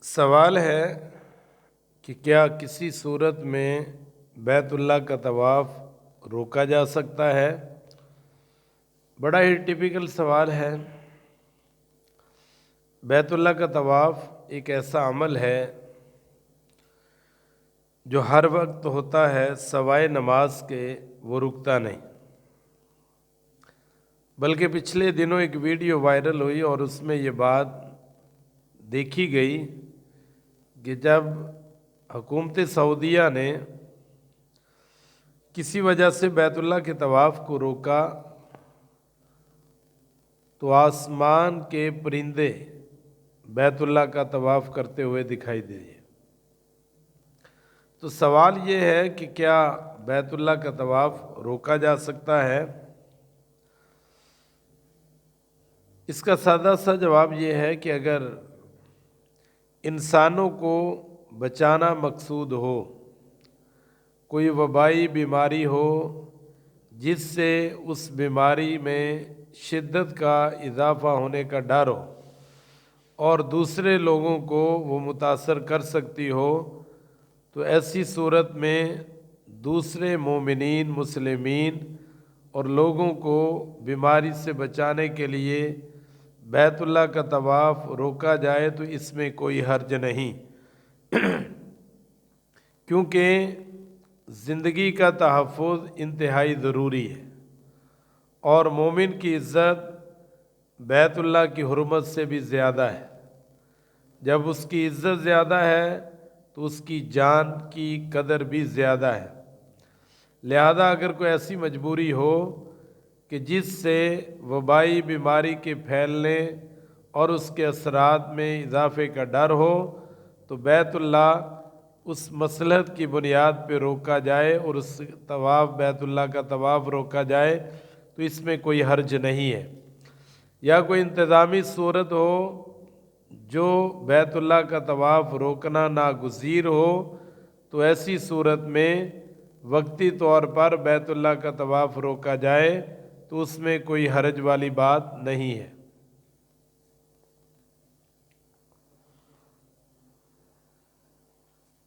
سوال ہے کہ کیا کسی صورت میں بیت اللہ کا طواف روکا جا سکتا ہے؟ بڑا ہی ٹپیکل سوال ہے۔ بیت اللہ کا طواف ایک ایسا عمل ہے جو ہر وقت ہوتا ہے، سوائے نماز کے وہ رکتا نہیں۔ بلکہ پچھلے دنوں ایک ویڈیو وائرل ہوئی اور اس میں یہ بات دیکھی گئی کہ جب حکومت سعودیہ نے کسی وجہ سے بیت اللہ کے طواف کو روکا تو آسمان کے پرندے بیت اللہ کا طواف کرتے ہوئے دکھائی دیے۔ تو سوال یہ ہے کہ کیا بیت اللہ کا طواف روکا جا سکتا ہے؟ اس کا سادہ سا جواب یہ ہے کہ اگر انسانوں کو بچانا مقصود ہو، کوئی وبائی بیماری ہو جس سے اس بیماری میں شدت کا اضافہ ہونے کا ڈر ہو اور دوسرے لوگوں کو وہ متاثر کر سکتی ہو، تو ایسی صورت میں دوسرے مومنین، مسلمین اور لوگوں کو بیماری سے بچانے کے لیے بیت اللہ کا طواف روکا جائے تو اس میں کوئی حرج نہیں، کیونکہ زندگی کا تحفظ انتہائی ضروری ہے اور مومن کی عزت بیت اللہ کی حرمت سے بھی زیادہ ہے۔ جب اس کی عزت زیادہ ہے تو اس کی جان کی قدر بھی زیادہ ہے۔ لہذا اگر کوئی ایسی مجبوری ہو کہ جس سے وبائی بیماری کے پھیلنے اور اس کے اثرات میں اضافے کا ڈر ہو تو بیت اللہ اس مصلحت کی بنیاد پہ روکا جائے اور اس طواف بیت اللہ کا طواف روکا جائے تو اس میں کوئی حرج نہیں ہے۔ یا کوئی انتظامی صورت ہو جو بیت اللہ کا طواف روکنا ناگزیر ہو تو ایسی صورت میں وقتی طور پر بیت اللہ کا طواف روکا جائے تو اس میں کوئی حرج والی بات نہیں ہے۔